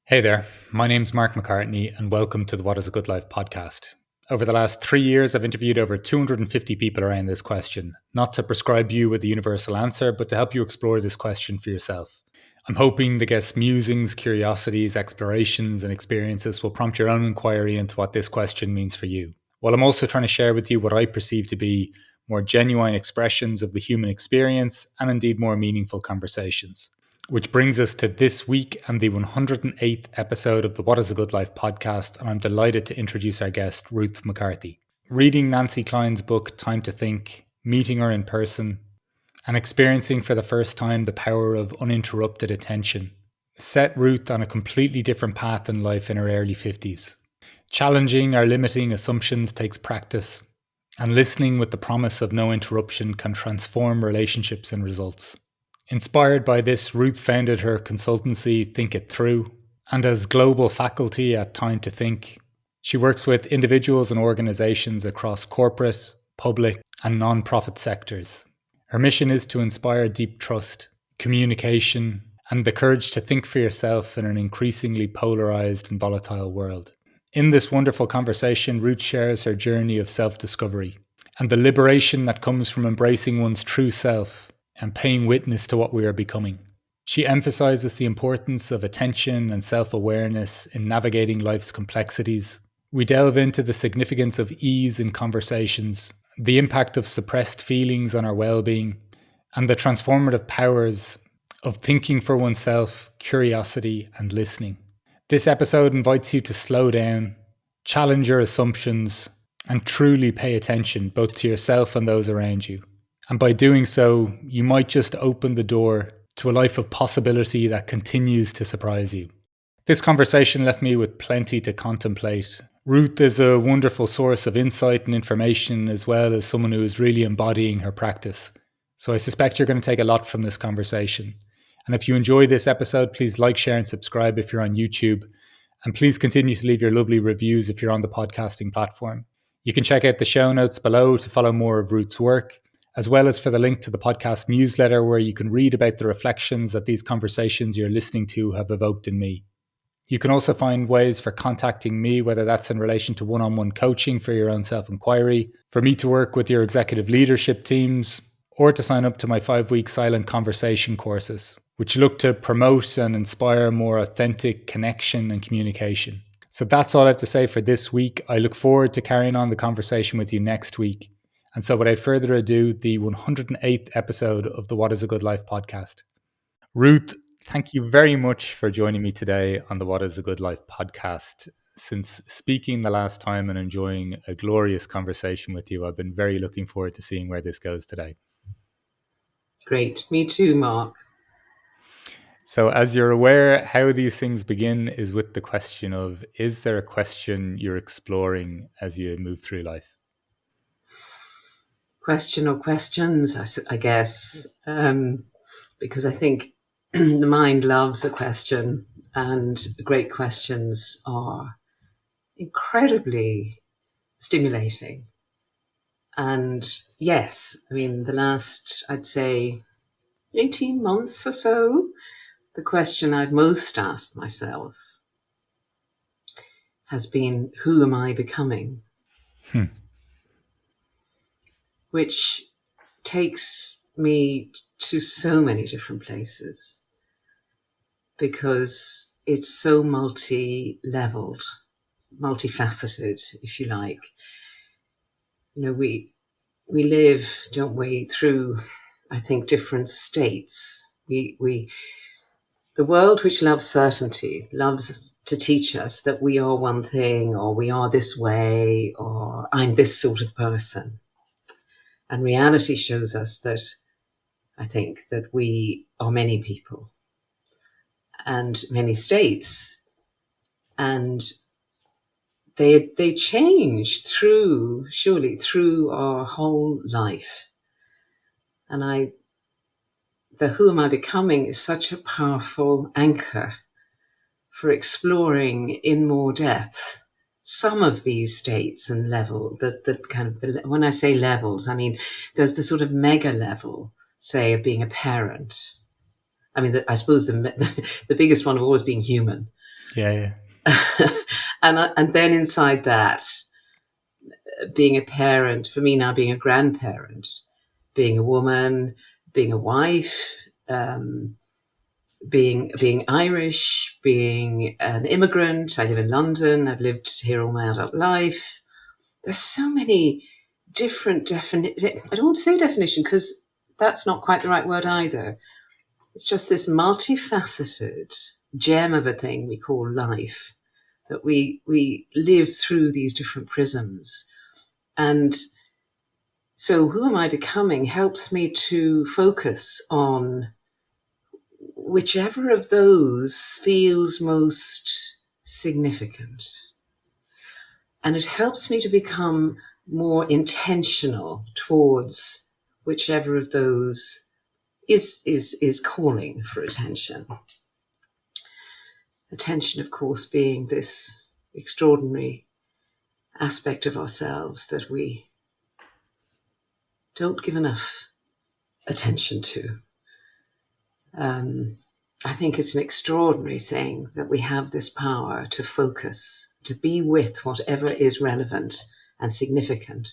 Hey there, my name's Mark McCarthy and welcome to the What is a Good Life podcast. Over the last 3 years, I've interviewed over 250 people around this question, not to prescribe you with a universal answer, but to help you explore this question for yourself. I'm hoping the guests' musings, curiosities, explorations, and experiences will prompt your own inquiry into what this question means for you. While I'm also trying to share with you what I perceive to be more genuine expressions of the human experience and indeed more meaningful conversations. Which brings us to this week and the 108th episode of the What is a Good Life podcast, and I'm delighted to introduce our guest, Ruth McCarthy. Reading Nancy Kline's book, Time to Think, meeting her in person, and experiencing for the first time the power of uninterrupted attention set Ruth on a completely different path in life in her early 50s. Challenging our limiting assumptions takes practice, and listening with the promise of no interruption can transform relationships and results. Inspired by this, Ruth founded her consultancy, Think It Through, and as global faculty at Time to Think, she works with individuals and organizations across corporate, public, and non-profit sectors. Her mission is to inspire deep trust, communication, and the courage to think for yourself in an increasingly polarised and volatile world. In this wonderful conversation, Ruth shares her journey of self-discovery and the liberation that comes from embracing one's true self and paying witness to what we are becoming. She emphasizes the importance of attention and self-awareness in navigating life's complexities. We delve into the significance of ease in conversations, the impact of suppressed feelings on our well-being, and the transformative powers of thinking for oneself, curiosity, and listening. This episode invites you to slow down, challenge your assumptions, and truly pay attention both to yourself and those around you. And by doing so, you might just open the door to a life of possibility that continues to surprise you. This conversation left me with plenty to contemplate. Ruth is a wonderful source of insight and information, as well as someone who is really embodying her practice. So I suspect you're going to take a lot from this conversation. And if you enjoy this episode, please like, share, and subscribe if you're on YouTube. And please continue to leave your lovely reviews if you're on the podcasting platform. You can check out the show notes below to follow more of Ruth's work, as well as for the link to the podcast newsletter where you can read about the reflections that these conversations you're listening to have evoked in me. You can also find ways for contacting me, whether that's in relation to one-on-one coaching for your own self-inquiry, for me to work with your executive leadership teams, or to sign up to my 5-week silent conversation courses, which look to promote and inspire more authentic connection and communication. So that's all I have to say for this week. I look forward to carrying on the conversation with you next week. And so without further ado, the 108th episode of the What is a Good Life podcast. Ruth, thank you very much for joining me today on the What is a Good Life podcast. Since speaking the last time and enjoying a glorious conversation with you, I've been very looking forward to seeing where this goes today. Great. Me too, Mark. So as you're aware, how these things begin is with the question of, is there a question you're exploring as you move through life? Question or questions, I guess, because I think the mind loves a question, and great questions are incredibly stimulating. And yes, I mean, the last, I'd say, 18 months or so, the question I've most asked myself has been, who am I becoming? Which takes me to so many different places because it's so multi-leveled, multifaceted, if you like. You know, we live, don't we, through, I think, different states. The world, which loves certainty, loves to teach us that we are one thing, or we are this way, or I'm this sort of person. And reality shows us that, I think, that we are many people and many states, and they change through our whole life. And the who am I becoming is such a powerful anchor for exploring in more depth some of these states and level, when I say levels, I mean, there's the sort of mega level, say, of being a parent. I mean, I suppose the biggest one of all is being human. Yeah. And then inside that, being a parent, for me now being a grandparent, being a woman, being a wife, being Irish, being an immigrant. I live in London. I've lived here all my adult life. There's so many different I don't want to say definition because that's not quite the right word either. It's just this multifaceted gem of a thing we call life, that we live through these different prisms. And so who am I becoming helps me to focus on whichever of those feels most significant. And it helps me to become more intentional towards whichever of those is calling for attention. Attention, of course, being this extraordinary aspect of ourselves that we don't give enough attention to. I think it's an extraordinary thing that we have this power to focus, to be with whatever is relevant and significant.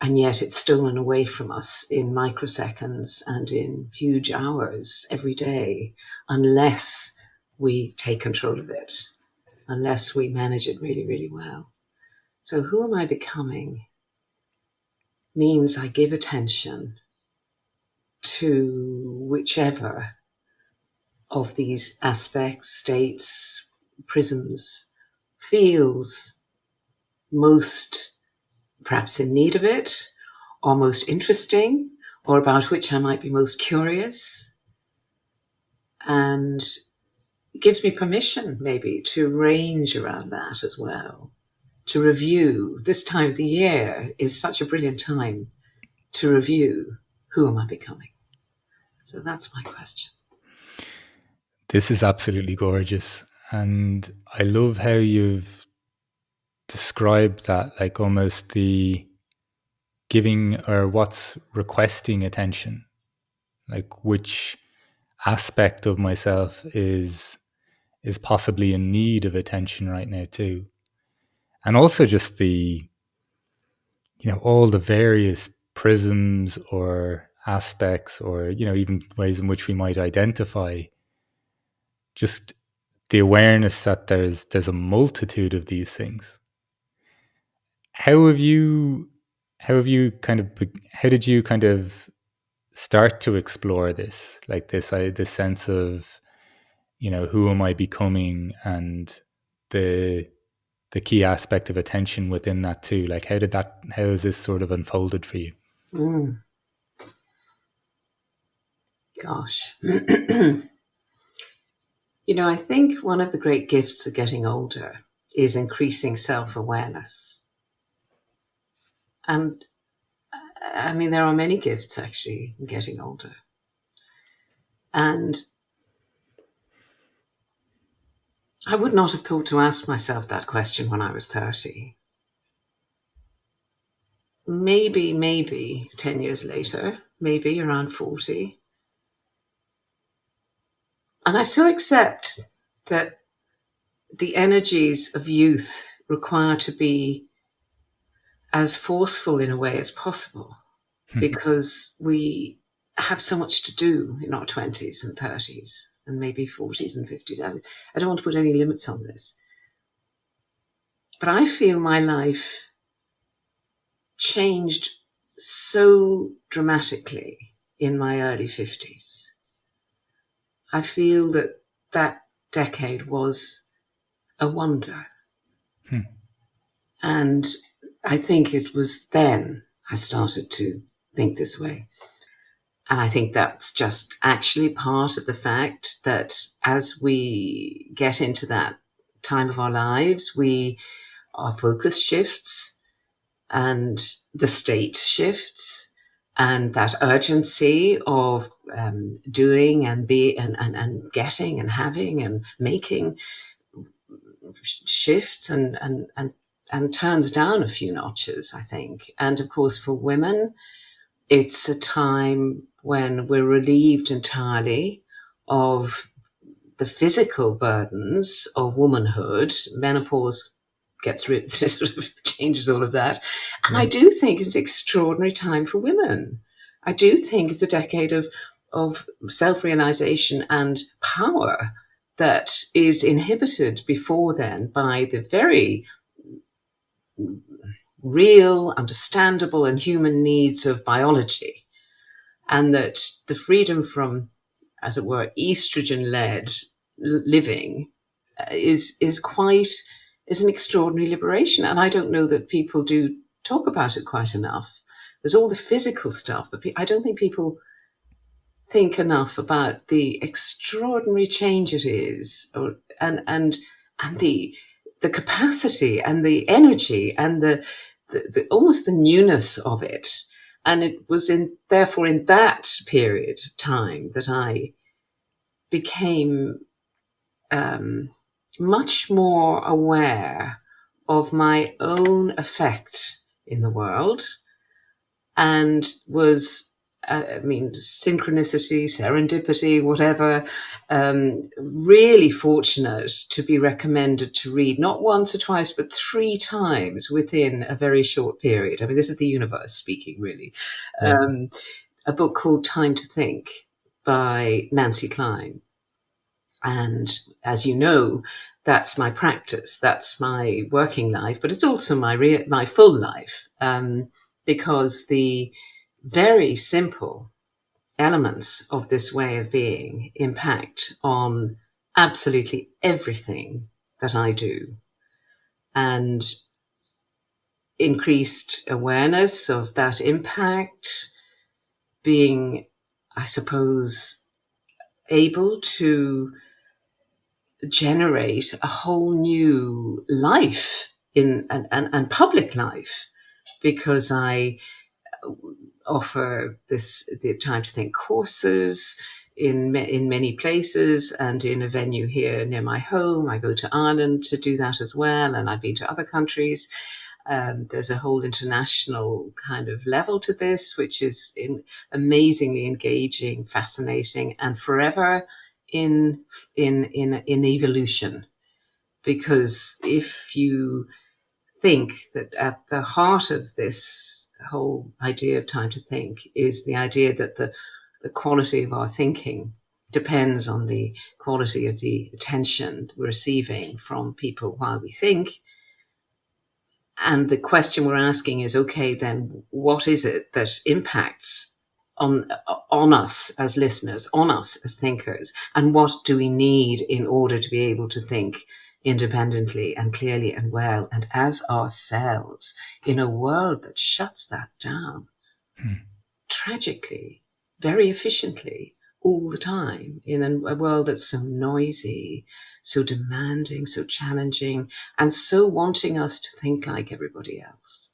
And yet it's stolen away from us in microseconds and in huge hours every day, unless we take control of it, unless we manage it really, really well. So who am I becoming means I give attention to whichever of these aspects, states, prisms feels most perhaps in need of it, or most interesting, or about which I might be most curious. And it gives me permission maybe to range around that as well, to review. This time of the year is such a brilliant time to review, who am I becoming? So that's my question. This is absolutely gorgeous. And I love how you've described that, like almost the giving or what's requesting attention, like which aspect of myself is possibly in need of attention right now too. And also just the, all the various prisms or aspects or, even ways in which we might identify, just the awareness that there's a multitude of these things. How have you how did you kind of start to explore this, like this sense of, who am I becoming, and the key aspect of attention within that too? Like how has this sort of unfolded for you? Gosh. I think one of the great gifts of getting older is increasing self-awareness. And I mean, there are many gifts actually in getting older. And I would not have thought to ask myself that question when I was 30. Maybe 10 years later, maybe around 40. And I so accept that the energies of youth require to be as forceful in a way as possible, because we have so much to do in our 20s and 30s and maybe 40s and 50s. I don't want to put any limits on this. But I feel my life changed so dramatically in my early 50s. I feel that that decade was a wonder. And I think it was then I started to think this way. And I think that's just actually part of the fact that as we get into that time of our lives, our focus shifts and the state shifts, and that urgency of doing and getting and having and making shifts and turns down a few notches, I think. And of course, for women, it's a time when we're relieved entirely of the physical burdens of womanhood. Menopause gets rid, sort of changes all of that. And I do think it's an extraordinary time for women. I do think it's a decade of self-realization and power that is inhibited before then by the very real, understandable, and human needs of biology. And that the freedom from, as it were, estrogen-led living is an extraordinary liberation. And I don't know that people do talk about it quite enough. There's all the physical stuff, but I don't think people think enough about the extraordinary change it is, and the capacity and the energy and the almost the newness of it. And it was therefore in that period of time that I became much more aware of my own effect in the world, and was, synchronicity, serendipity, whatever, really fortunate to be recommended to read not once or twice, but 3 times within a very short period. I mean, this is the universe speaking, really. A book called Time to Think by Nancy Kline. And as you know, that's my practice, that's my working life, but it's also my full life, because the very simple elements of this way of being impact on absolutely everything that I do. And increased awareness of that impact, being, I suppose, able to generate a whole new life and public life, because I offer the Time to Think courses in many places, and in a venue here near my home. I go to Ireland to do that as well, and I've been to other countries. There's a whole international kind of level to this, which is amazingly engaging, fascinating, and forever in evolution. Because if you think that at the heart of this whole idea of time to think is the idea that the quality of our thinking depends on the quality of the attention we're receiving from people while we think. And the question we're asking is, okay, then what is it that impacts on us as listeners, on us as thinkers, and what do we need in order to be able to think independently and clearly and well and as ourselves in a world that shuts that down tragically, very efficiently, all the time, in a world that's so noisy, so demanding, so challenging, and so wanting us to think like everybody else.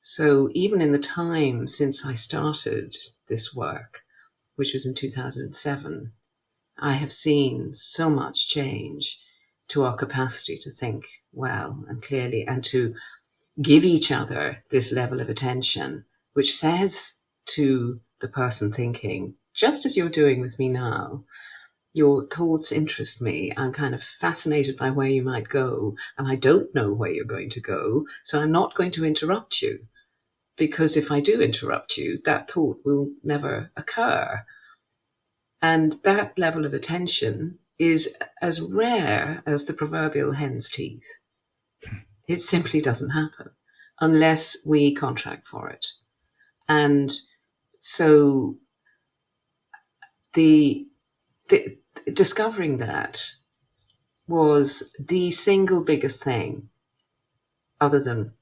So even in the time since I started this work, which was in 2007, I have seen so much change to our capacity to think well and clearly, and to give each other this level of attention, which says to the person thinking, just as you're doing with me now, your thoughts interest me. I'm kind of fascinated by where you might go, and I don't know where you're going to go, so I'm not going to interrupt you. Because if I do interrupt you, that thought will never occur. And that level of attention is as rare as the proverbial hen's teeth. It simply doesn't happen unless we contract for it. And so the discovering that was the single biggest thing, other than,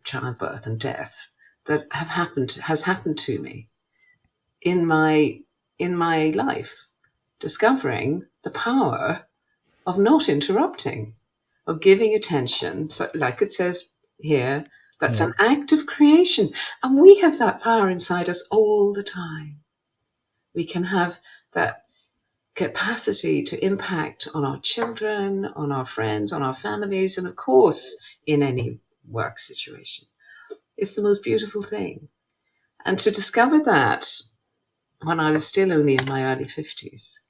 childbirth and death, that has happened to me in my life. Discovering the power of not interrupting, of giving attention. So, like it says here, that's an act of creation. And we have that power inside us all the time. We can have that capacity to impact on our children, on our friends, on our families, and of course, in any work situation. It's the most beautiful thing. And to discover that when I was still only in my early 50s,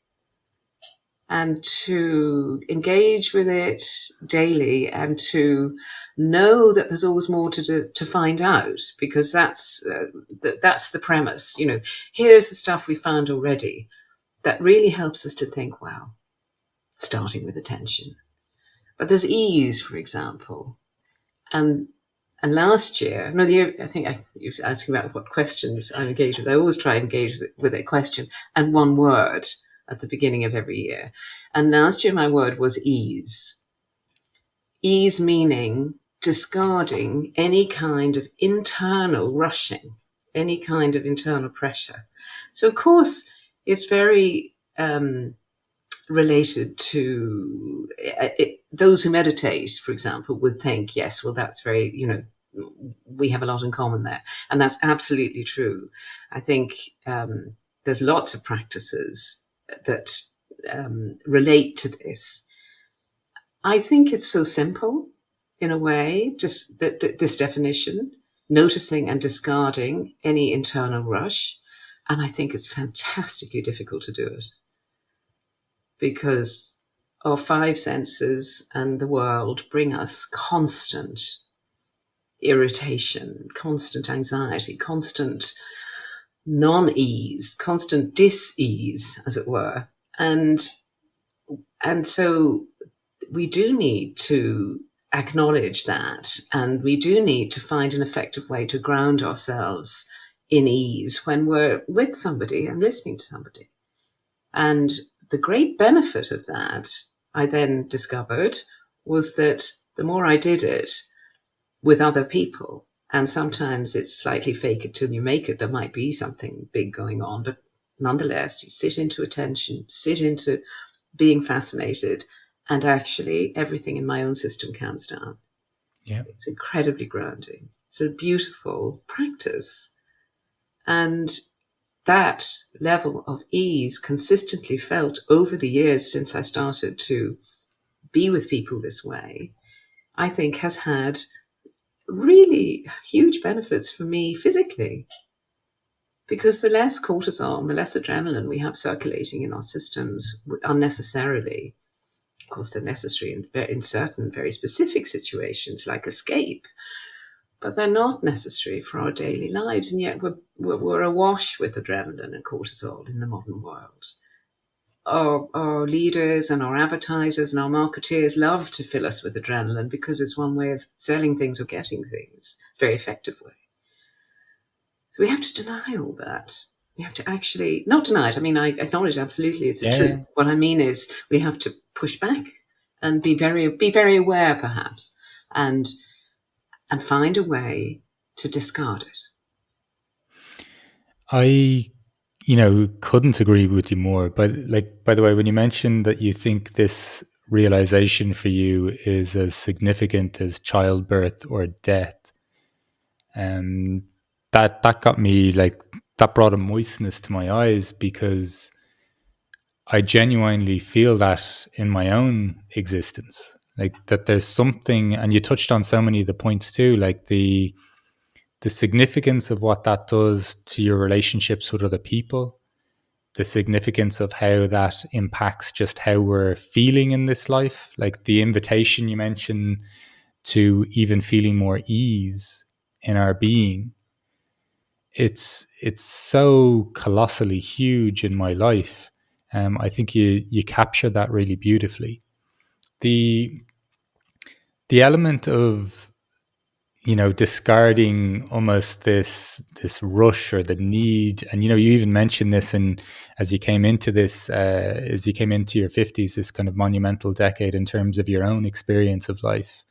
and to engage with it daily, and to know that there's always more to find out, because that's the premise. Here's the stuff we found already that really helps us to think, well, starting with attention. But there's ease, for example. And last year, no, the year, I think you were asking about what questions I'm engaged with. I always try and engage with a question and one word at the beginning of every year. And last year, my word was ease. Ease meaning discarding any kind of internal rushing, any kind of internal pressure. So, of course, it's very related to those who meditate, for example, would think, yes, well, that's very, we have a lot in common there. And that's absolutely true. I think there's lots of practices that relate to this. I think it's so simple in a way, just this definition, noticing and discarding any internal rush. And I think it's fantastically difficult to do it, because our five senses and the world bring us constant irritation, constant anxiety, constant non-ease, constant dis-ease, as it were. And so we do need to acknowledge that, and we do need to find an effective way to ground ourselves in ease when we're with somebody and listening to somebody. And the great benefit of that, I then discovered, was that the more I did it with other people, and sometimes it's slightly fake it till you make it, there might be something big going on, but nonetheless, you sit into attention, sit into being fascinated, and actually everything in my own system calms down. Yeah. It's incredibly grounding. It's a beautiful practice. And that level of ease consistently felt over the years since I started to be with people this way, I think has had really huge benefits for me physically. Because the less cortisol, the less adrenaline we have circulating in our systems unnecessarily, of course, they're necessary in certain very specific situations like escape, but they're not necessary for our daily lives. And yet we're awash with adrenaline and cortisol in the modern world. Our leaders and our advertisers and our marketeers love to fill us with adrenaline because it's one way of selling things or getting things, very effective way. So we have to deny all that. We have to actually, not deny it. I mean, I acknowledge absolutely it's the truth. What I mean is we have to push back and be very aware, perhaps, and find a way to discard it. I, couldn't agree with you more. But by the way, when you mentioned that you think this realization for you is as significant as childbirth or death, that got me that brought a moistness to my eyes, because I genuinely feel that in my own existence, that there's something, and you touched on so many of the points too, like the significance of what that does to your relationships with other people, the significance of how that impacts just how we're feeling in this life, like the invitation you mentioned to even feeling more ease in our being. It's so colossally huge in my life. I think you captured that really beautifully. The element of discarding almost this rush or the need, and you even mentioned this, and as you came into your 50s, this kind of monumental decade in terms of your own experience of life.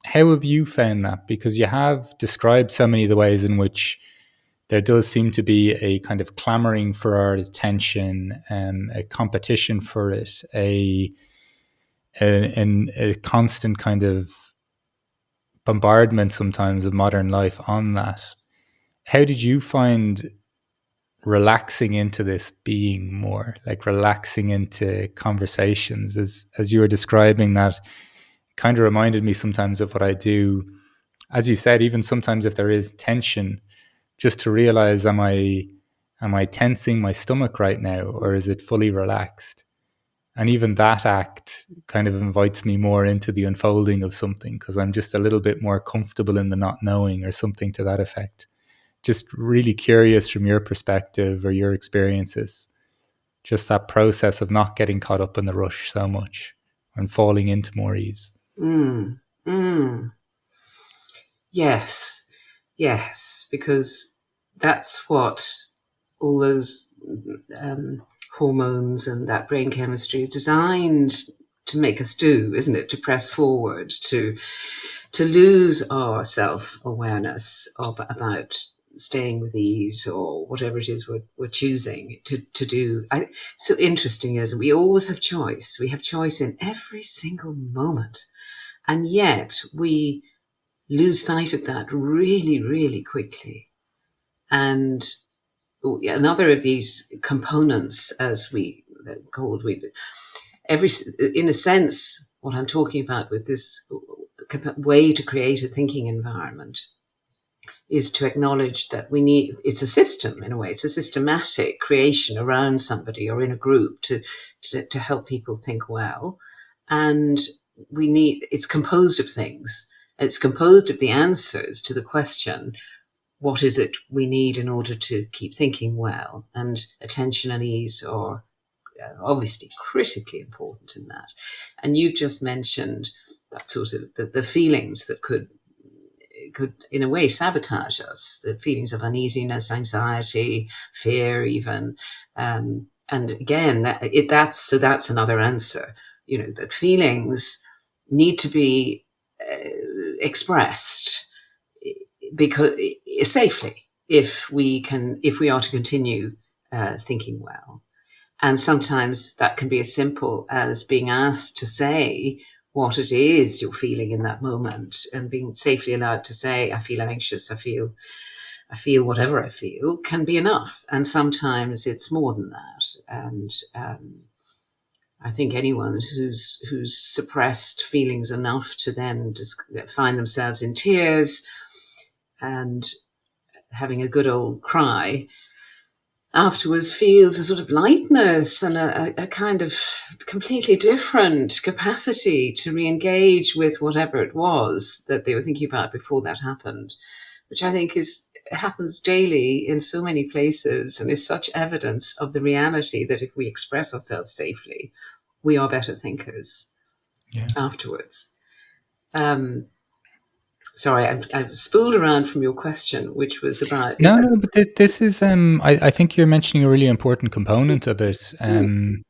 How have you found that? Because you have described so many of the ways in which there does seem to be a kind of clamoring for our attention, a competition for it, a constant kind of bombardment sometimes of modern life on that. How did you find relaxing into this being more, like relaxing into conversations? As you were describing that, kind of reminded me sometimes of what I do. As you said, even sometimes if there is tension, just to realize, am I tensing my stomach right now, or is it fully relaxed? And even that act kind of invites me more into the unfolding of something, because I'm just a little bit more comfortable in the not knowing, or something to that effect. Just really curious from your perspective or your experiences, just that process of not getting caught up in the rush so much and falling into more ease. Mm. Mm. Yes. Yes, because that's what all those hormones and that brain chemistry is designed to make us do, isn't it? To press forward, to lose our self-awareness about staying with ease, or whatever it is we're choosing to do. So interesting is we always have choice. We have choice in every single moment. And yet we lose sight of that really, really quickly. And another of these components, as we called, in a sense, what I'm talking about with this way to create a thinking environment is to acknowledge that it's a system in a way. It's a systematic creation around somebody or in a group to help people think well. And it's composed of things. It's composed of the answers to the question, what is it we need in order to keep thinking well? And attention and ease are obviously critically important in that. And you've just mentioned that sort of the feelings that could in a way sabotage us, the feelings of uneasiness, anxiety, fear even. And again, that's another answer, that feelings need to be expressed because safely, if we are to continue thinking well. And sometimes that can be as simple as being asked to say what it is you're feeling in that moment, and being safely allowed to say, I feel anxious, I feel whatever I feel, can be enough. And sometimes it's more than that. And I think anyone who's suppressed feelings enough to then just find themselves in tears and having a good old cry afterwards feels a sort of lightness and a kind of completely different capacity to re-engage with whatever it was that they were thinking about before that happened, which I think happens daily in so many places, and is such evidence of the reality that if we express ourselves safely, we are better thinkers afterwards. Sorry, I've spooled around from your question, which was about... No, but this is, I think you're mentioning a really important component of it. And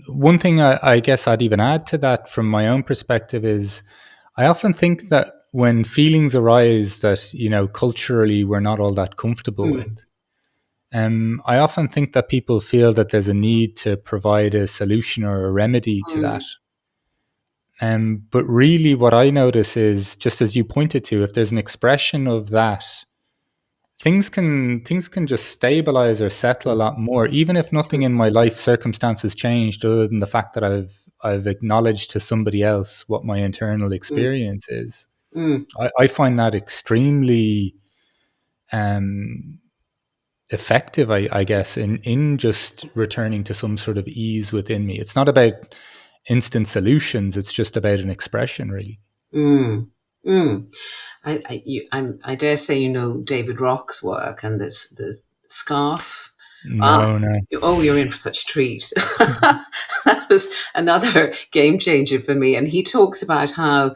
one thing I guess I'd even add to that from my own perspective is, I often think that when feelings arise that, culturally we're not all that comfortable with, I often think that people feel that there's a need to provide a solution or a remedy to that. But really what I notice is, just as you pointed to, if there's an expression of that, things can just stabilize or settle a lot more, even if nothing in my life circumstances changed, other than the fact that I've acknowledged to somebody else what my internal experience is. I find that extremely effective, I guess, in just returning to some sort of ease within me. It's not about instant solutions, it's just about an expression, really. I dare say you know David Rock's work and the scarf. No. Oh, you're in for such a treat. That was another game changer for me. And he talks about how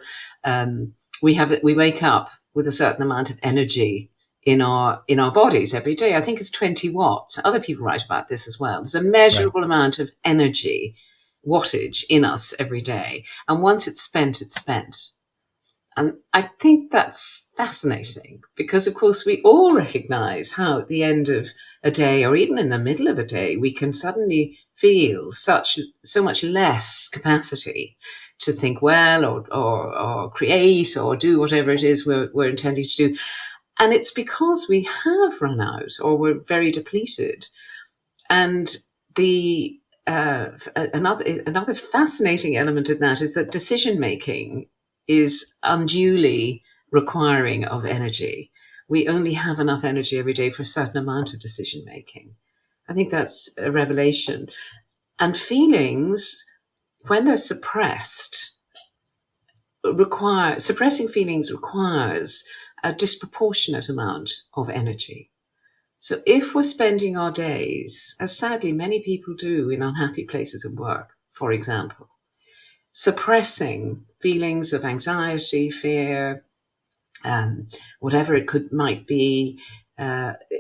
we wake up with a certain amount of energy in our bodies every day. I think it's 20 watts. Other people write about this as well. There's a measurable amount of energy, wattage in us every day. And once it's spent, it's spent. And I think that's fascinating because, of course, we all recognize how at the end of a day, or even in the middle of a day, we can suddenly feel so much less capacity to think well or create or do whatever it is we're intending to do. And it's because we have run out or we're very depleted. And another fascinating element of that is that decision making is unduly requiring of energy. We only have enough energy every day for a certain amount of decision making. I think that's a revelation. And feelings, when they're suppressed, suppressing feelings requires a disproportionate amount of energy. So if we're spending our days, as sadly many people do in unhappy places of work, for example, suppressing feelings of anxiety, fear, whatever it might be,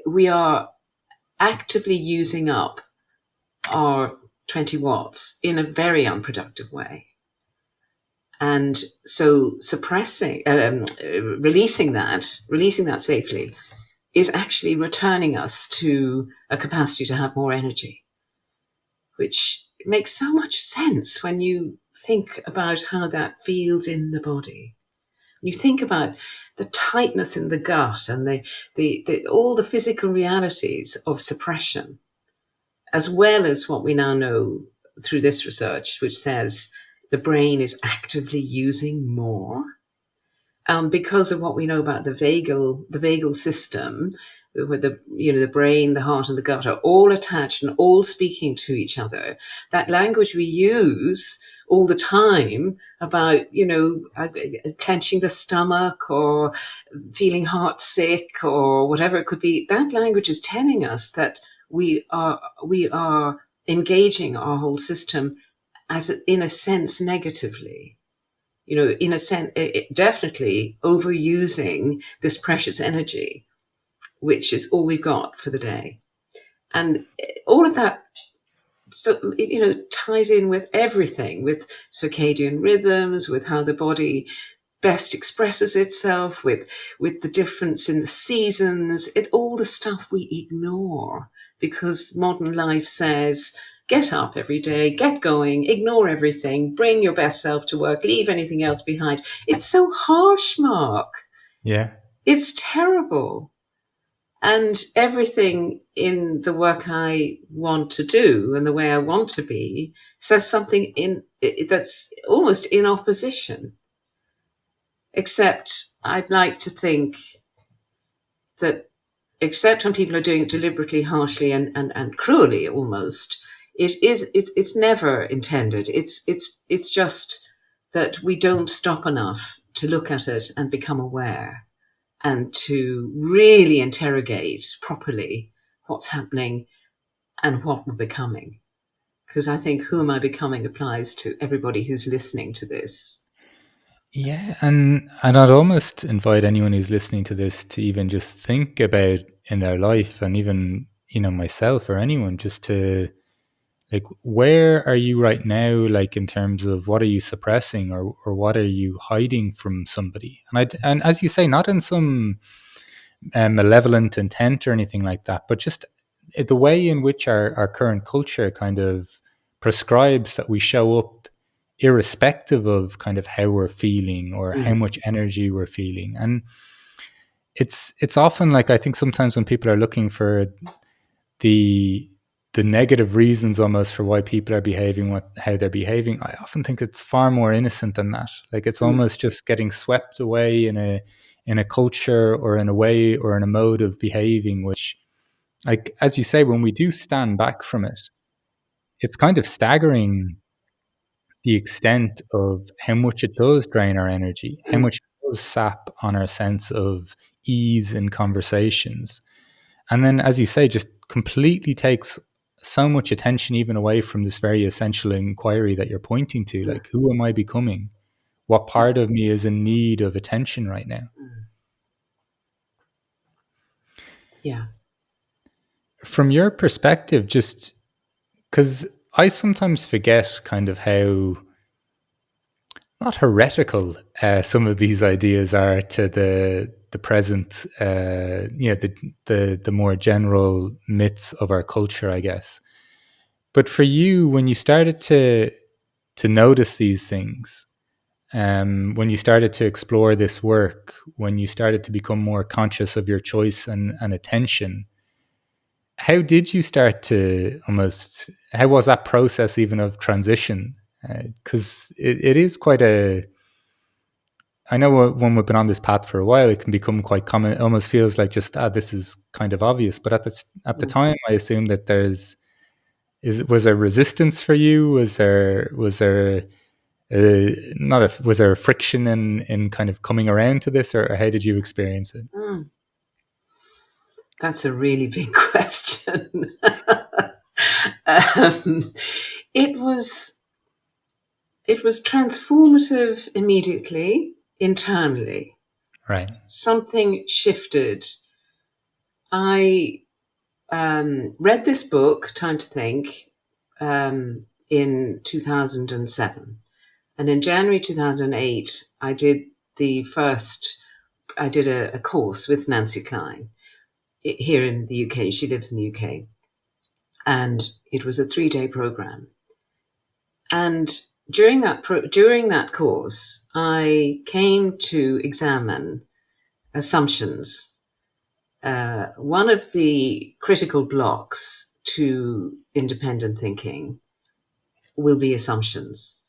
we are actively using up our 20 watts in a very unproductive way. And so releasing that safely is actually returning us to a capacity to have more energy, which makes so much sense when you think about how that feels in the body. You think about the tightness in the gut and all the physical realities of suppression, as well as what we now know through this research, which says the brain is actively using more. Because of what we know about the vagal system, where the brain, the heart, and the gut are all attached and all speaking to each other. That language we use all the time about, clenching the stomach or feeling heartsick or whatever it could be, that language is telling us that we are engaging our whole system as in a sense negatively. In a sense, definitely overusing this precious energy, which is all we've got for the day. And all of that, so ties in with everything, with circadian rhythms, with how the body best expresses itself, with the difference in the seasons, all the stuff we ignore because modern life says, get up every day, get going, ignore everything, bring your best self to work, leave anything else behind. It's so harsh, Mark. Yeah. It's terrible. And everything in the work I want to do and the way I want to be says something that's almost in opposition. Except I'd like to think that, except when people are doing it deliberately, harshly, and cruelly almost, it's never intended. It's just that we don't stop enough to look at it and become aware and to really interrogate properly what's happening and what we're becoming. Because I think who am I becoming applies to everybody who's listening to this. Yeah, and I'd almost invite anyone who's listening to this to even just think about in their life, and even myself or anyone, just to like, where are you right now, like in terms of what are you suppressing or what are you hiding from somebody? And as you say, not in some malevolent intent or anything like that, but just the way in which our current culture kind of prescribes that we show up irrespective of kind of how we're feeling or how much energy we're feeling. And it's often like, I think sometimes when people are looking for the negative reasons almost for why people are behaving how they're behaving, I often think it's far more innocent than that. Like it's almost just getting swept away in a culture or in a way or in a mode of behaving, which, like as you say, when we do stand back from it, it's kind of staggering the extent of how much it does drain our energy, how much it does sap on our sense of ease in conversations. And then, as you say, just completely takes so much attention even away from this very essential inquiry that you're pointing to. Like, who am I becoming? What part of me is in need of attention right now? Yeah. From your perspective, just because I sometimes forget kind of how not heretical some of these ideas are to the present, the more general myths of our culture, I guess. But for you, when you started to notice these things, when you started to explore this work, when you started to become more conscious of your choice and attention, how did you start to almost, how was that process even of transition? Because it is quite a, I know when we've been on this path for a while, it can become quite common. It almost feels like just, this is kind of obvious. But at the time, I assume that there's Was there resistance for you? Was there not a was there a friction in kind of coming around to this, or how did you experience it? That's a really big question. um, it was transformative immediately internally. Right. Something shifted. I read this book, Time to Think, in 2007. And in January 2008, I did a course with Nancy Kline here in the UK. She lives in the UK. And it was a 3-day program. And during that course, I came to examine assumptions. One of the critical blocks to independent thinking will be assumptions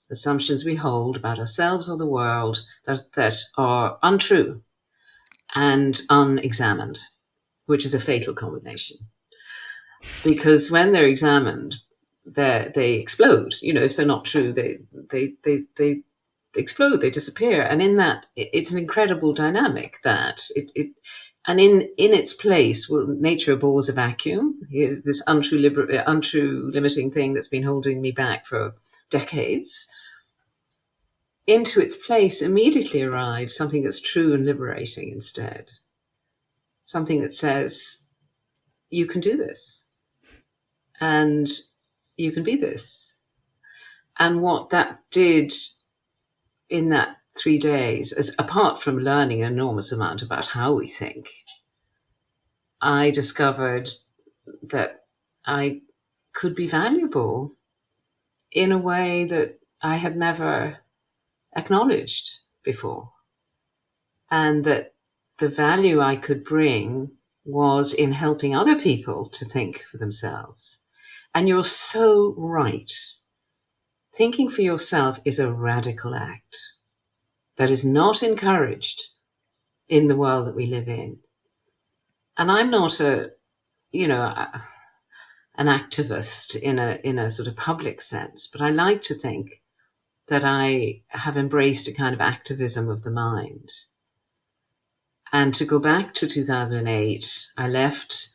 we hold about ourselves or the world that are untrue and unexamined, which is a fatal combination. Because when they're examined, they explode. If they're not true, they explode, they disappear. And in that, it's an incredible dynamic that and in its place, nature abhors a vacuum. Here's this untrue limiting thing that's been holding me back for decades. Into its place immediately arrives something that's true and liberating instead. Something that says, you can do this. And you can be this. And what that did in that 3 days, as apart from learning an enormous amount about how we think, I discovered that I could be valuable in a way that I had never acknowledged before. And that the value I could bring was in helping other people to think for themselves. And you're so right. Thinking for yourself is a radical act that is not encouraged in the world that we live in. And I'm not an activist in a sort of public sense, but I like to think that I have embraced a kind of activism of the mind. And to go back to 2008, I left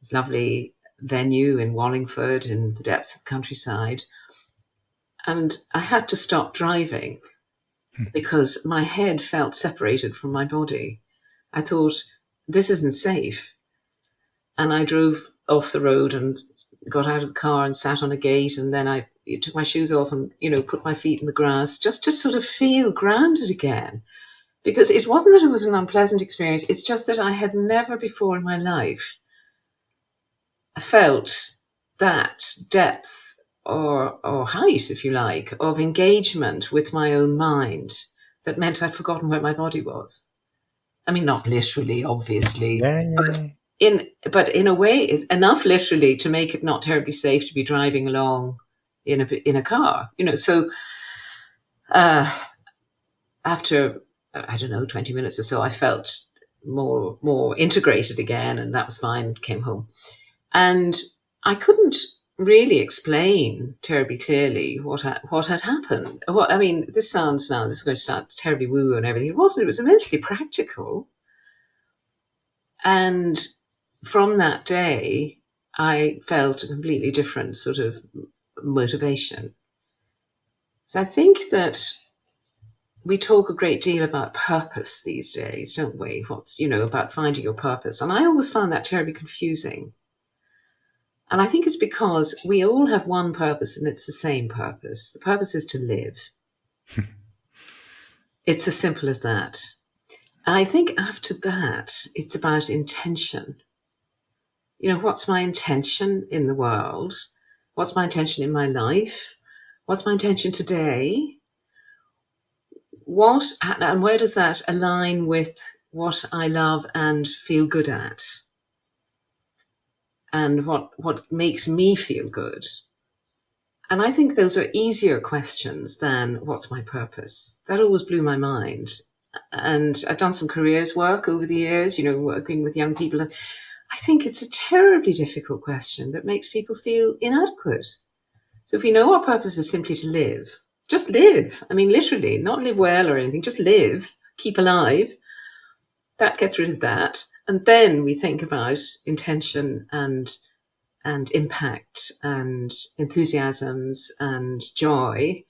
this lovely venue in Wallingford in the depths of the countryside. And I had to stop driving because my head felt separated from my body. I thought, this isn't safe. And I drove off the road and got out of the car and sat on a gate. And then I took my shoes off and, put my feet in the grass just to sort of feel grounded again. Because it wasn't that it was an unpleasant experience. It's just that I had never before in my life felt that depth or height, if you like, of engagement with my own mind that meant I'd forgotten where my body was. I mean, not literally, obviously, but in a way, it's enough literally to make it not terribly safe to be driving along in a car. So after 20 minutes or so, I felt more integrated again, and that was fine. Came home, and I couldn't really explain terribly clearly what had happened. This sounds now, this is going to start terribly woo and everything. It wasn't. It was immensely practical. And from that day, I felt a completely different sort of motivation. So I think that we talk a great deal about purpose these days, don't we? About finding your purpose. And I always found that terribly confusing. And I think it's because we all have one purpose and it's the same purpose. The purpose is to live. It's as simple as that. And I think after that, it's about intention. What's my intention in the world? What's my intention in my life? What's my intention today? And where does that align with what I love and feel good at? And what makes me feel good? And I think those are easier questions than what's my purpose? That always blew my mind. And I've done some careers work over the years, working with young people. I think it's a terribly difficult question that makes people feel inadequate. So if we know our purpose is simply to live, just live. I mean, literally, not live well or anything, just live, keep alive. That gets rid of that. And then we think about intention and impact and enthusiasms and joy.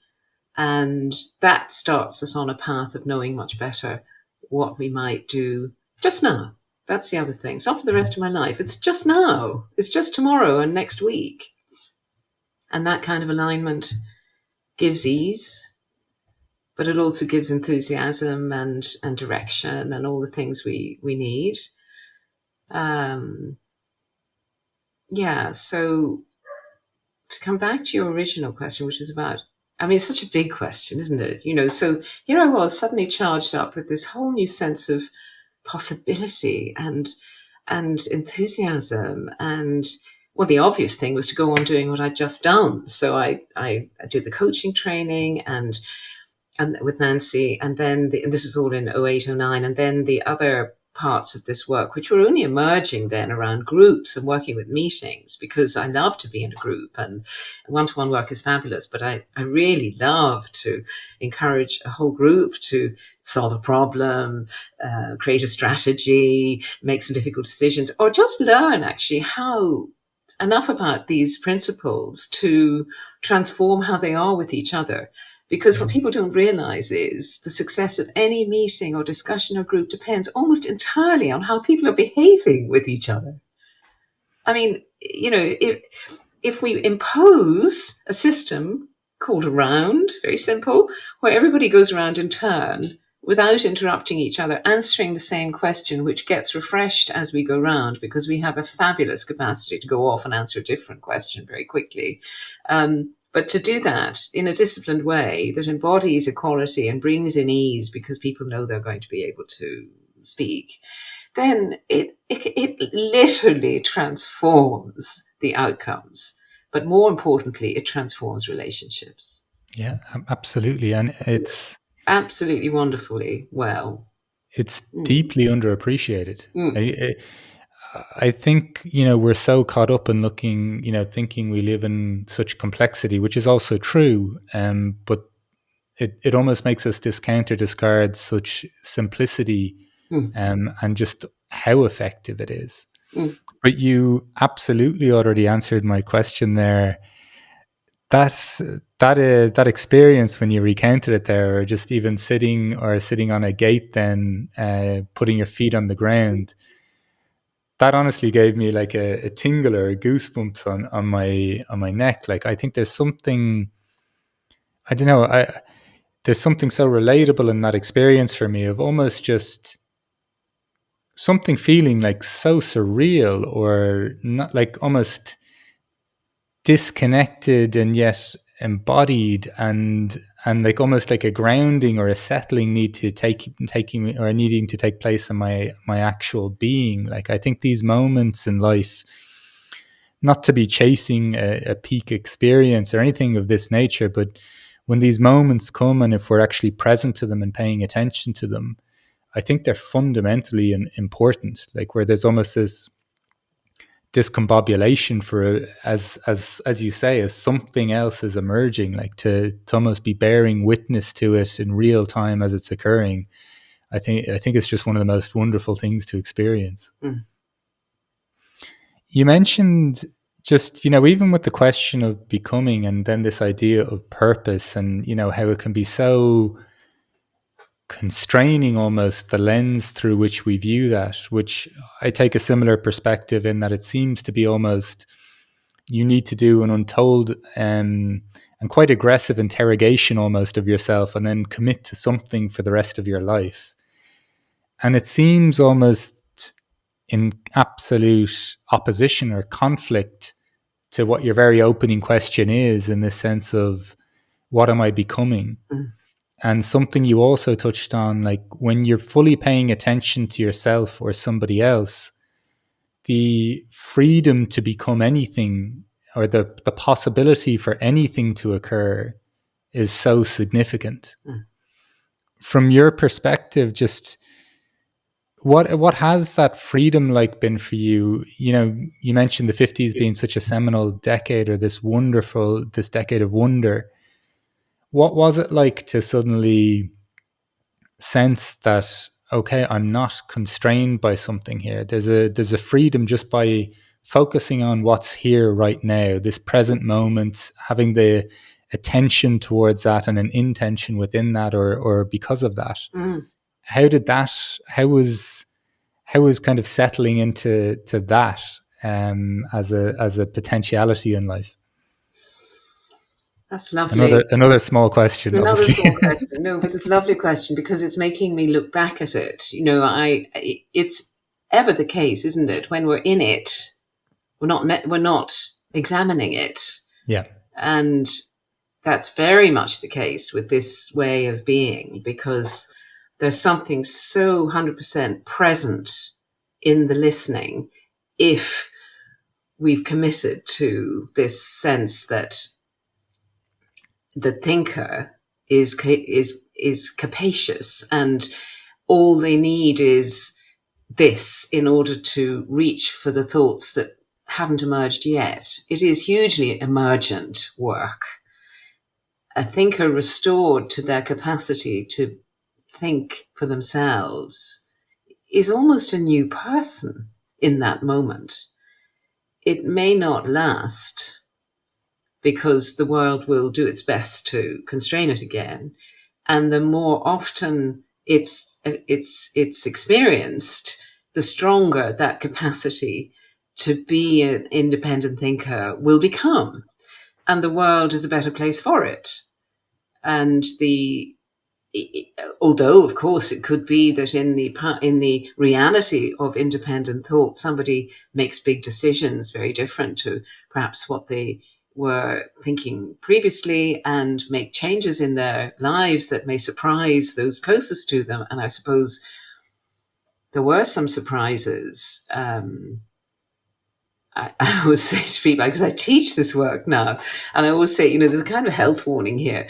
And that starts us on a path of knowing much better what we might do just now. That's the other thing. It's not for the rest of my life. It's just now. It's just tomorrow and next week. And that kind of alignment gives ease, but it also gives enthusiasm and direction and all the things we need. So to come back to your original question, which was about, I mean, it's such a big question, isn't it? So here I was suddenly charged up with this whole new sense of possibility and enthusiasm. And well, the obvious thing was to go on doing what I'd just done. So I did the coaching training and with Nancy, and then this is all in 08, 09, and then the other parts of this work, which were only emerging then around groups and working with meetings, because I love to be in a group, and one-to-one work is fabulous, but I really love to encourage a whole group to solve a problem, create a strategy, make some difficult decisions, or just learn actually enough about these principles to transform how they are with each other. Because what people don't realize is the success of any meeting or discussion or group depends almost entirely on how people are behaving with each other. I mean, if we impose a system called a round, very simple, where everybody goes around in turn without interrupting each other, answering the same question, which gets refreshed as we go round, because we have a fabulous capacity to go off and answer a different question very quickly. But to do that in a disciplined way that embodies equality and brings in ease because people know they're going to be able to speak, then it literally transforms the outcomes. But more importantly, it transforms relationships. Yeah, absolutely. And it's absolutely wonderfully well. It's deeply underappreciated. I think, we're so caught up in looking, thinking we live in such complexity, which is also true. But it almost makes us discard such simplicity and just how effective it is. But you absolutely already answered my question there. That experience when you recounted it there, or just even sitting on a gate, then putting your feet on the ground, that honestly gave me like a tingle or a goosebumps on my neck. Like, I think there's something, I don't know, there's something so relatable in that experience for me, of almost just something feeling like so surreal, or not, like almost disconnected and yet embodied, and like almost like a grounding or a settling need to taking or needing to take place in my actual being. Like, I think these moments in life, not to be chasing a peak experience or anything of this nature, but when these moments come, and if we're actually present to them and paying attention to them, I think they're fundamentally important. Like, where there's almost this discombobulation for, as you say, as something else is emerging, like to almost be bearing witness to it in real time as it's occurring. I think it's just one of the most wonderful things to experience. You mentioned just, even with the question of becoming, and then this idea of purpose, and how it can be so constraining, almost, the lens through which we view that, which I take a similar perspective in, that it seems to be almost you need to do an untold and quite aggressive interrogation almost of yourself, and then commit to something for the rest of your life. And it seems almost in absolute opposition or conflict to what your very opening question is, in the sense of, what am I becoming? And something you also touched on, like, when you're fully paying attention to yourself or somebody else, the freedom to become anything, or the possibility for anything to occur, is so significant. From your perspective, just What has that freedom like been for you? You know, you mentioned the 50s being such a seminal decade, or this decade of wonder. What was it like to suddenly sense that, okay, I'm not constrained by something here? There's a freedom just by focusing on what's here right now, this present moment, having the attention towards that and an intention within that, or because of that. Mm. How did that? How was kind of settling into that as a potentiality in life? That's lovely. Another small question, Another obviously. small question. No, but it's a lovely question because it's making me look back at it. You know, it's ever the case, isn't it? When we're in it, we're not examining it, Yeah. and that's very much the case with this way of being because there's something so 100% present in the listening if we've committed to this sense that the thinker is capacious and all they need is this in order to reach for the thoughts that haven't emerged yet. It is hugely emergent work. A thinker restored to their capacity to think for themselves is almost a new person in that moment. It may not last because the world will do its best to constrain it again. And the more often it's experienced, the stronger that capacity to be an independent thinker will become. And the world is a better place for it. And although of course it could be that in the reality of independent thought, somebody makes big decisions very different to perhaps what they were thinking previously and make changes in their lives that may surprise those closest to them. And I suppose there were some surprises. I always say to people, because I teach this work now, and I always say, you know, there's a kind of health warning here.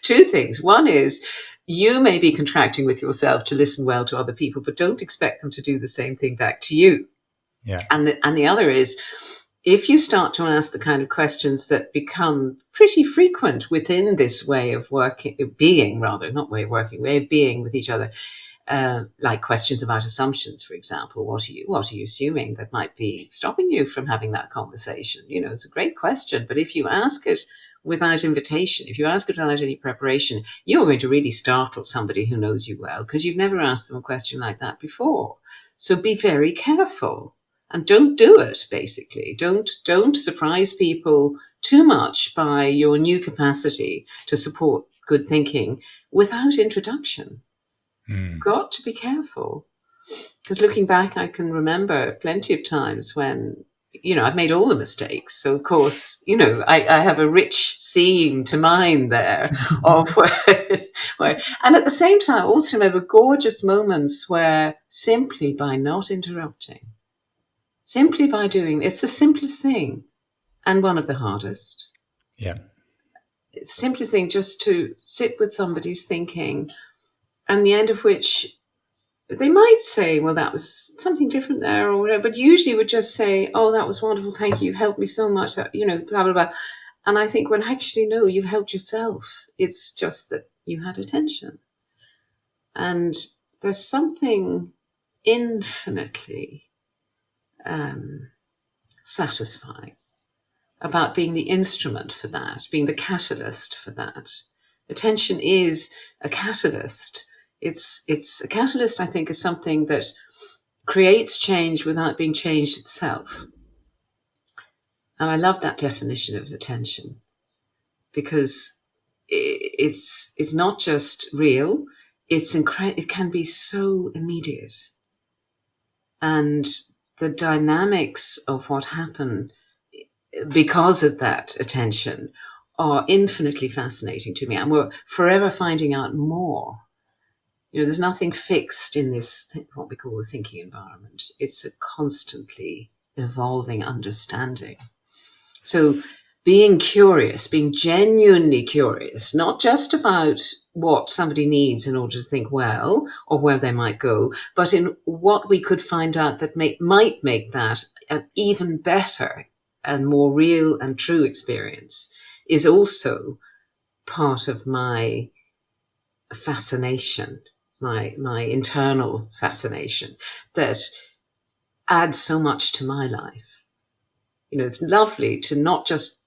Two things. One is you may be contracting with yourself to listen well to other people, but don't expect them to do the same thing back to you. Yeah. And the other is, if you start to ask the kind of questions that become pretty frequent within this way of working, being rather, not way of working, way of being with each other, like questions about assumptions, for example. What are you assuming that might be stopping you from having that conversation? You know, it's a great question, but if you ask it without invitation, if you ask it without any preparation, you're going to really startle somebody who knows you well because you've never asked them a question like that before. So be very careful and don't do it, basically. Don't surprise people too much by your new capacity to support good thinking without introduction. Got to be careful. Because looking back, I can remember plenty of times when, you know, I've made all the mistakes. So, of course, you know, I have a rich seam to mine there of where, and at the same time, I also remember gorgeous moments where simply by not interrupting, simply by doing, it's the simplest thing and one of the hardest. Yeah. It's the simplest thing just to sit with somebody's thinking, and the end of which they might say, well, that was something different there or whatever, but usually would just say, oh, that was wonderful. Thank you. You've helped me so much, you know, blah, blah, blah. And I think, well, actually, no, you've helped yourself. It's just that you had attention. And there's something infinitely satisfying about being the instrument for that, being the catalyst for that. Attention is a catalyst. It's a catalyst, I think, is something that creates change without being changed itself. And I love that definition of attention because it's not just real, it can be so immediate. And the dynamics of what happened because of that attention are infinitely fascinating to me. And we're forever finding out more. You know, there's nothing fixed in this, what we call the thinking environment. It's a constantly evolving understanding. So being curious, being genuinely curious, not just about what somebody needs in order to think well or where they might go, but in what we could find out that might make that an even better and more real and true experience, is also part of my fascination, my internal fascination that adds so much to my life. It's lovely to not just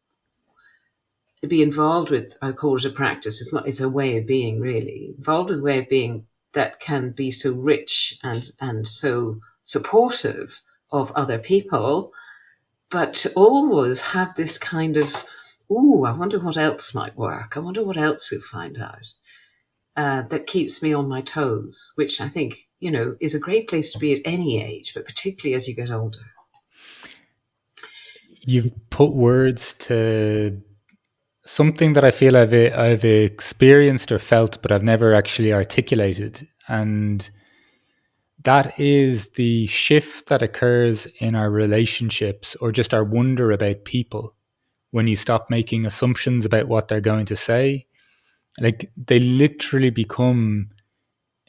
be involved with, I call it a practice. It's a way of being, really. Involved with a way of being that can be so rich and so supportive of other people, but to always have this kind of, I wonder what else might work. I wonder what else we'll find out. That keeps me on my toes, which I think, is a great place to be at any age, but particularly as you get older. You've put words to something that I feel I've experienced or felt, but I've never actually articulated. And that is the shift that occurs in our relationships or just our wonder about people when you stop making assumptions about what they're going to say. Like, they literally become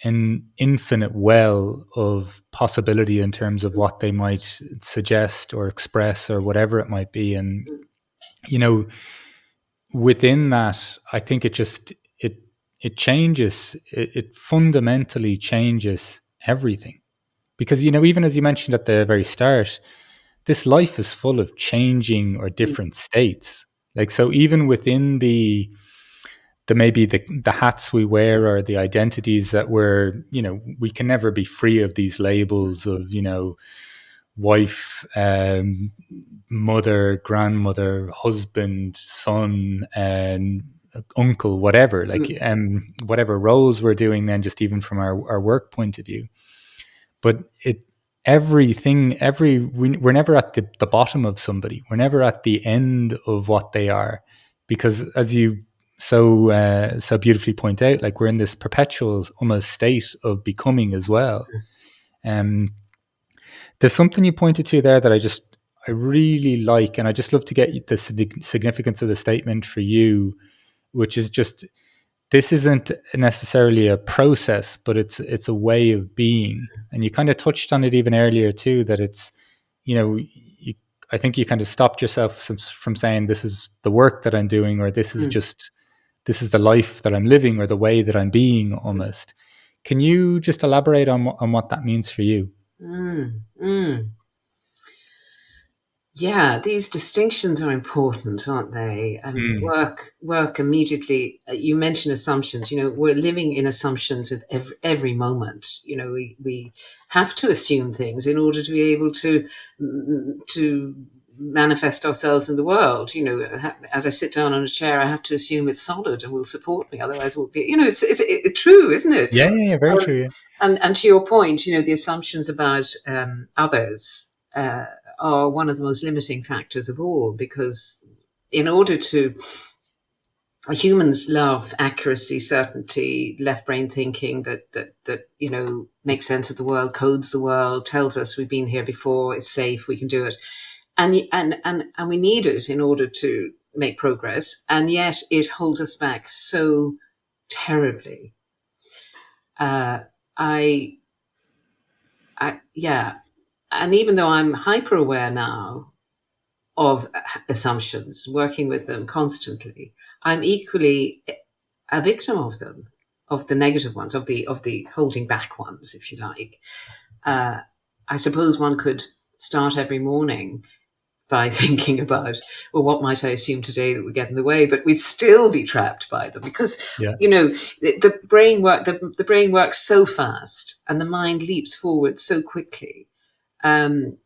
an infinite well of possibility in terms of what they might suggest or express or whatever it might be. And, within that, I think it changes, it fundamentally changes everything. Because, even as you mentioned at the very start, this life is full of changing or different states. Like, so even within the maybe the hats we wear or the identities that we can never be free of these labels of, wife, mother, grandmother, husband, son, and uncle, whatever, whatever roles we're doing then, just even from our work point of view. But we're never at the bottom of somebody. We're never at the end of what they are, because as you so beautifully point out, like, we're in this perpetual almost state of becoming as well. There's something you pointed to there that I really like, and I just love to get the significance of the statement for you, which is just, this isn't necessarily a process, but it's a way of being. And you kind of touched on it even earlier too, that it's, I think you kind of stopped yourself from saying this is the work that I'm doing, or this is the life that I'm living, or the way that I'm being almost. Can you just elaborate on what that means for you? Yeah, these distinctions are important, aren't they? I mean, work immediately. You mentioned assumptions. We're living in assumptions with every moment. We have to assume things in order to be able to manifest ourselves in the world. As I sit down on a chair, I have to assume it's solid and will support me. Otherwise, it will be. It's true, isn't it? Yeah, very true. Yeah. And to your point, the assumptions about others are one of the most limiting factors of all, because in order to, humans love accuracy, certainty, left brain thinking that makes sense of the world, codes the world, tells us we've been here before, it's safe, we can do it, and we need it in order to make progress, and yet it holds us back so terribly. And even though I'm hyper aware now of assumptions, working with them constantly, I'm equally a victim of them, of the negative ones, of the holding back ones, if you like. I suppose one could start every morning by thinking about, well, what might I assume today that would get in the way? But we'd still be trapped by them, because the brain works so fast and the mind leaps forward so quickly. And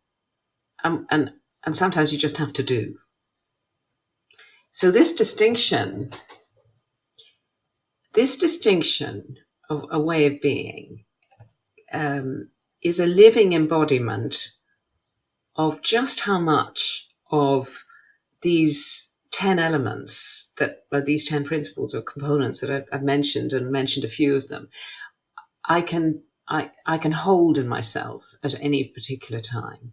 sometimes you just have to do. So this distinction of a way of being is a living embodiment of just how much of these 10 elements, that are these 10 principles or components that I've mentioned, and mentioned a few of them, I can hold in myself at any particular time,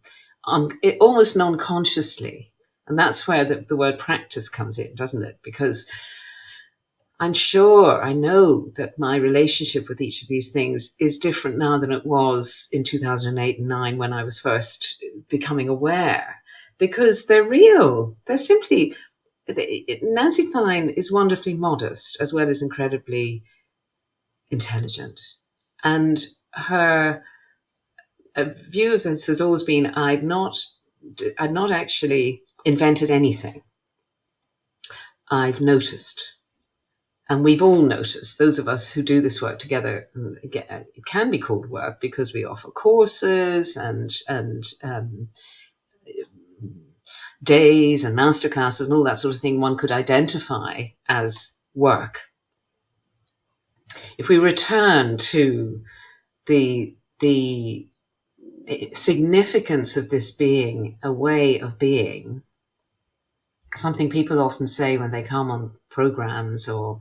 almost non-consciously. And that's where the word practice comes in, doesn't it? Because I know that my relationship with each of these things is different now than it was in 2008 and 9 when I was first becoming aware, because they're real. They're simply, Nancy Kline is wonderfully modest as well as incredibly intelligent. And her view of this has always been, I've not actually invented anything. I've noticed. And we've all noticed, those of us who do this work together, and again, it can be called work because we offer courses and days and masterclasses and all that sort of thing one could identify as work. If we return to the significance of this being a way of being, something people often say when they come on programs or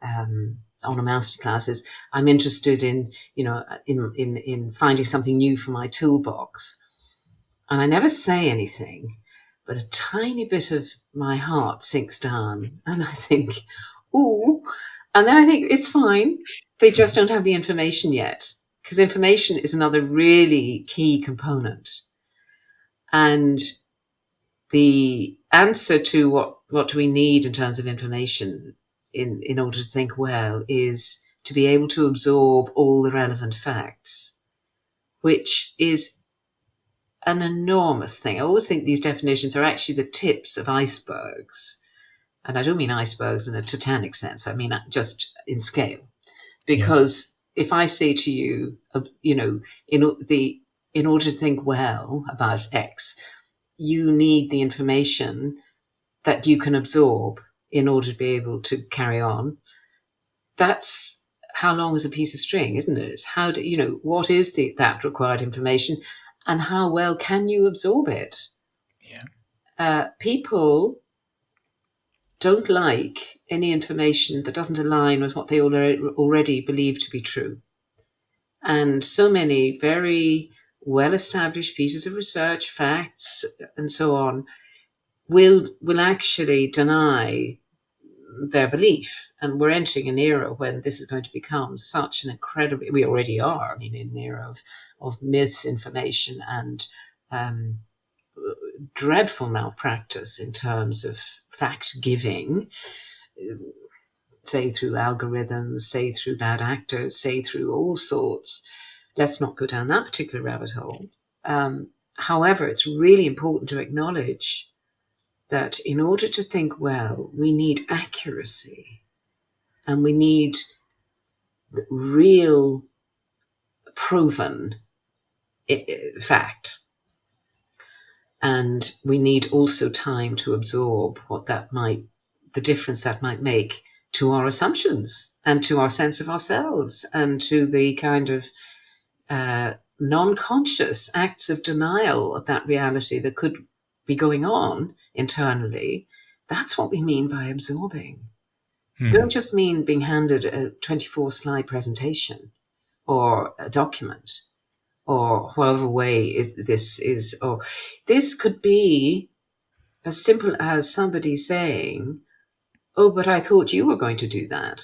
on a masterclass is, I'm interested in finding something new for my toolbox. And I never say anything, but a tiny bit of my heart sinks down and I think, ooh, and then I think it's fine. They just don't have the information yet, because information is another really key component. And the answer to what do we need in terms of information in order to think well is to be able to absorb all the relevant facts, which is an enormous thing. I always think these definitions are actually the tips of icebergs. And I don't mean icebergs in a Titanic sense. I mean just in scale. Because if I say to you, in order to think well about X, you need the information that you can absorb in order to be able to carry on. That's how long is a piece of string, isn't it? How do what is that required information, and how well can you absorb it? People don't like any information that doesn't align with what they already believe to be true. And so many very well-established pieces of research, facts, and so on, will actually deny their belief. And we're entering an era when this is going to become such an incredible, we already are, in an era of misinformation and dreadful malpractice in terms of fact giving, say through algorithms, say through bad actors, say through all sorts. Let's not go down that particular rabbit hole. However, it's really important to acknowledge that in order to think well, we need accuracy and we need real proven fact. And we need also time to absorb the difference that might make to our assumptions and to our sense of ourselves and to the kind of non-conscious acts of denial of that reality that could be going on internally. That's what we mean by absorbing. We don't just mean being handed a 24-slide presentation or a document or however way this is. Or this could be as simple as somebody saying, oh, but I thought you were going to do that.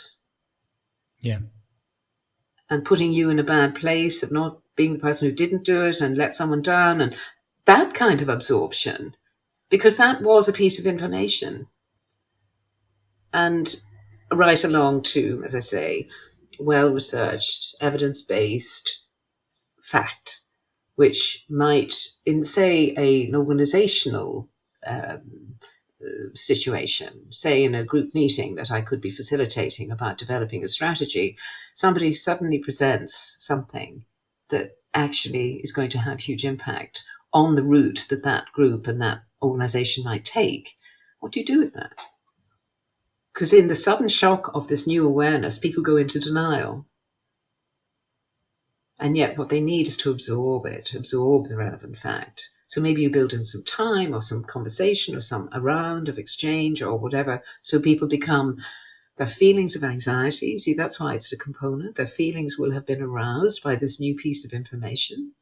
Yeah. And putting you in a bad place of not being the person who didn't do it and let someone down, and that kind of absorption, because that was a piece of information. And right along to, as I say, well-researched, evidence-based fact, which might, in, say, an organizational situation, say in a group meeting that I could be facilitating about developing a strategy, somebody suddenly presents something that actually is going to have huge impact on the route that group and that organization might take. What do you do with that? Because in the sudden shock of this new awareness, people go into denial. And yet what they need is to absorb the relevant fact. So maybe you build in some time or some conversation or a round of exchange or whatever, so people become, their feelings of anxiety, see, that's why it's a component, their feelings will have been aroused by this new piece of information.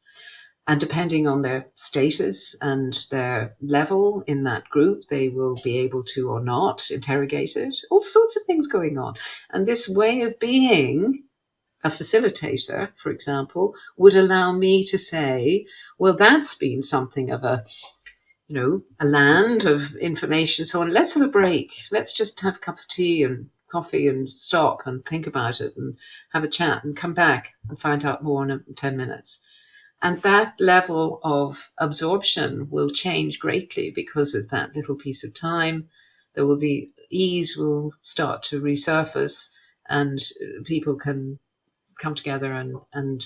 And depending on their status and their level in that group, they will be able to or not interrogate it. All sorts of things going on. And this way of being a facilitator, for example, would allow me to say, well, that's been something of a land of information. So on, let's have a break. Let's just have a cup of tea and coffee and stop and think about it and have a chat and come back and find out more in 10 minutes. And that level of absorption will change greatly because of that little piece of time. There will be ease will start to resurface, and people can come together and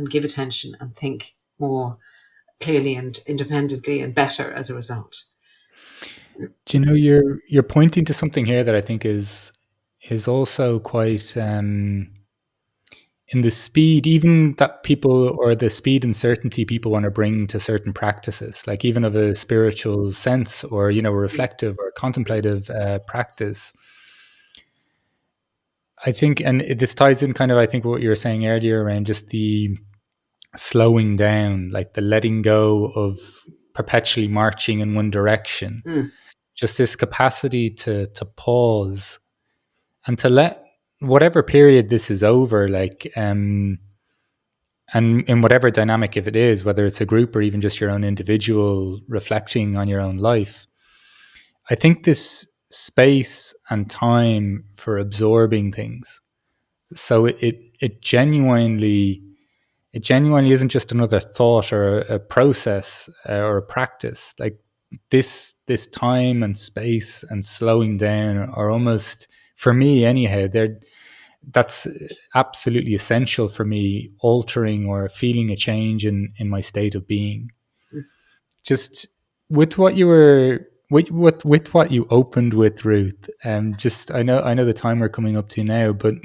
give attention and think more clearly and independently and better as a result. Do you know, you're pointing to something here that I think is also quite in the speed, even that people, or the speed and certainty people want to bring to certain practices, like even of a spiritual sense, or a reflective or contemplative practice. I think, and this ties in kind of, I think, what you were saying earlier around just the slowing down, like the letting go of perpetually marching in one direction. Just this capacity to pause and to let whatever period this is over, like and in whatever dynamic, if it is, whether it's a group or even just your own individual reflecting on your own life, I think this space and time for absorbing things, so it genuinely isn't just another thought or a process or a practice. Like this time and space and slowing down are almost, for me anyhow, that's absolutely essential for me, altering or feeling a change in my state of being. Just with what you were with what you opened with, Ruth. Just I know the time we're coming up to now, but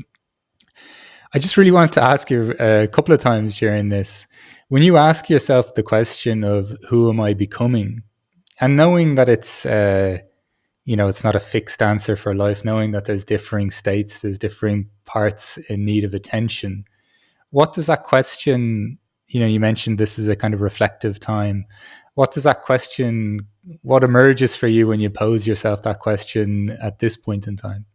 I just really wanted to ask you a couple of times during this, when you ask yourself the question of who am I becoming, and knowing that it's it's not a fixed answer for life, knowing that there's differing states, there's differing parts in need of attention. What does that question, you mentioned this is a kind of reflective time. What emerges for you when you pose yourself that question at this point in time?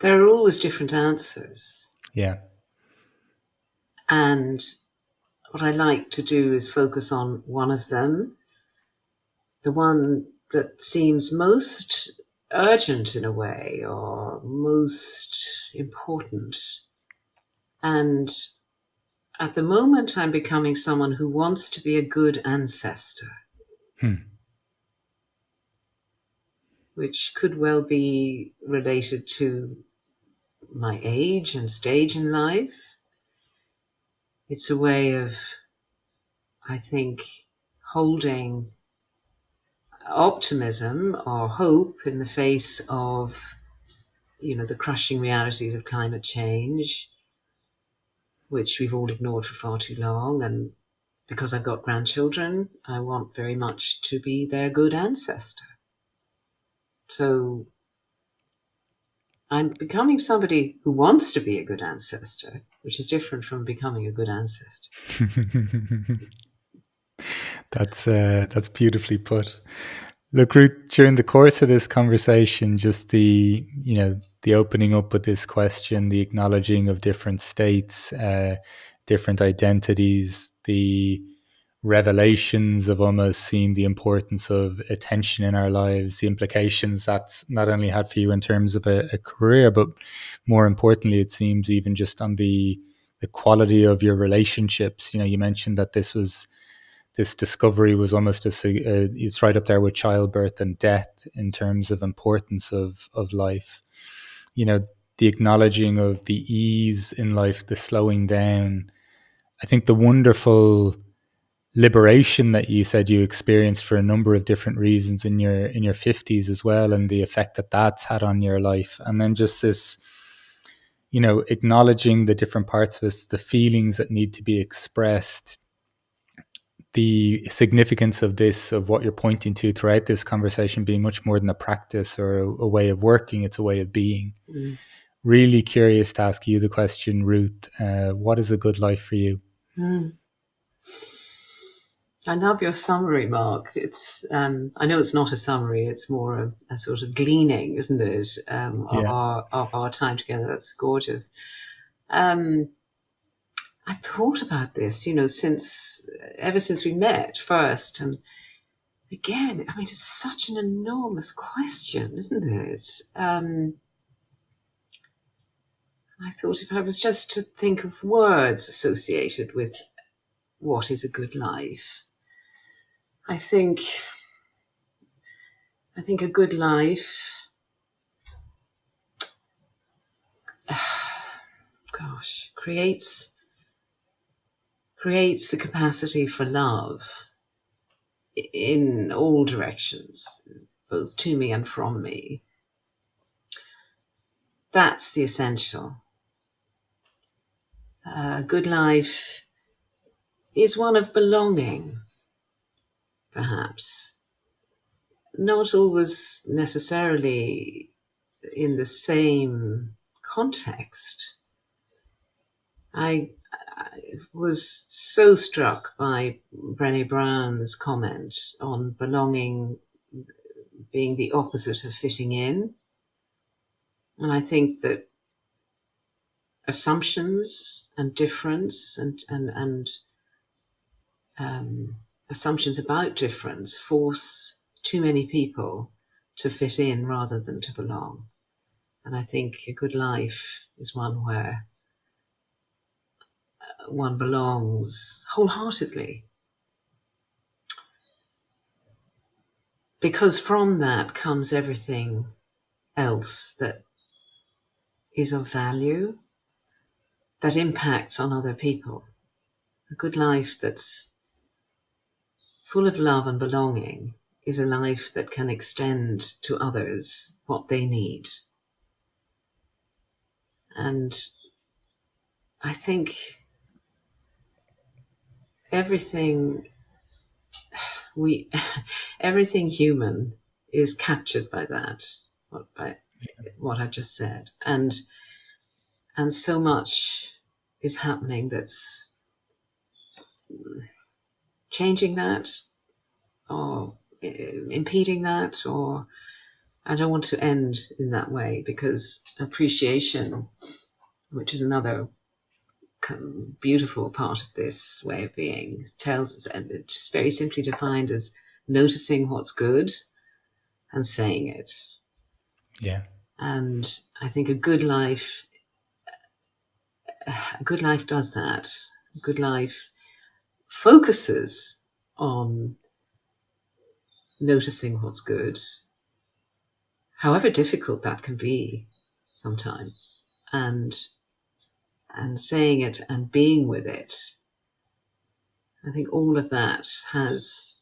There are always different answers. Yeah. And what I like to do is focus on one of them, the one that seems most urgent in a way, or most important. And at the moment, I'm becoming someone who wants to be a good ancestor, which could well be related to my age and stage in life. It's a way of, I think, holding optimism or hope in the face of, the crushing realities of climate change, which we've all ignored for far too long. And because I've got grandchildren, I want very much to be their good ancestor. So I'm becoming somebody who wants to be a good ancestor, which is different from becoming a good ancestor. That's beautifully put. Look, Ruth, during the course of this conversation, just the opening up with this question, the acknowledging of different states, different identities, the revelations of almost seeing the importance of attention in our lives, the implications that's not only had for you in terms of a career, but more importantly, it seems even just on the quality of your relationships. You mentioned that this discovery was almost it's right up there with childbirth and death in terms of importance of life. The acknowledging of the ease in life, the slowing down. I think the wonderful liberation that you said you experienced for a number of different reasons in your 50s as well, and the effect that that's had on your life. And then just this, acknowledging the different parts of us, the feelings that need to be expressed, the significance of this, of what you're pointing to throughout this conversation being much more than a practice or a way of working, it's a way of being. Really curious to ask you the question, Ruth. What is a good life for you? I love your summary, Mark. It's I know it's not a summary; it's more a sort of gleaning, isn't it, Yeah. of our time together. That's gorgeous. I've thought about this, since ever since we met first, and again, I mean, it's such an enormous question, isn't it? I thought if I was just to think of words associated with what is a good life, I think a good life, gosh, creates the capacity for love in all directions, both to me and from me. That's the essential. A good life is one of belonging, perhaps. Not always necessarily in the same context. I was so struck by Brené Brown's comment on belonging being the opposite of fitting in. And I think that assumptions and difference and assumptions about difference force too many people to fit in rather than to belong. And I think a good life is one where one belongs wholeheartedly. Because from that comes everything else that is of value, that impacts on other people. A good life that's full of love and belonging is a life that can extend to others what they need. And I think everything everything human is captured by that, by what I've just said. And so much is happening that's changing that or impeding that, or I don't want to end in that way, because appreciation, which is another beautiful part of this way of being, tells us, and it's just very simply defined as noticing what's good and saying it. Yeah. And I think a good life does that. A good life focuses on noticing what's good, however difficult that can be sometimes, and saying it and being with it. I think all of that has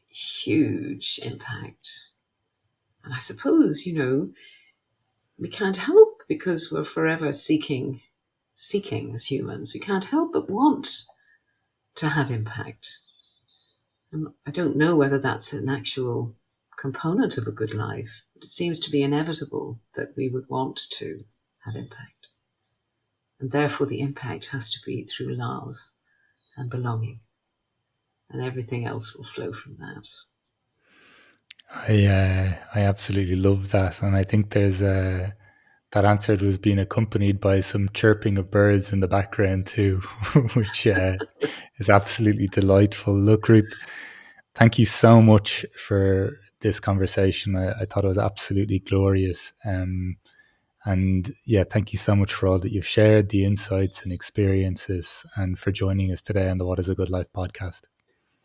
huge impact. And I suppose, we can't help, because we're forever seeking as humans. We can't help but want to have impact. And I don't know whether that's an actual component of a good life, but it seems to be inevitable that we would want to have impact. And therefore the impact has to be through love and belonging. And everything else will flow from that. I absolutely love that, and I think there's that answer was being accompanied by some chirping of birds in the background too, which is absolutely delightful. Look, Ruth, thank you so much for this conversation. I thought it was absolutely glorious. And yeah, thank you so much for all that you've shared, the insights and experiences, and for joining us today on the What is a Good Life podcast.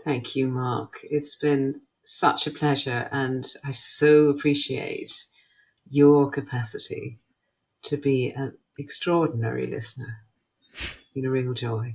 Thank you, Mark. It's been such a pleasure, and I so appreciate your capacity to be an extraordinary listener. Been a real joy.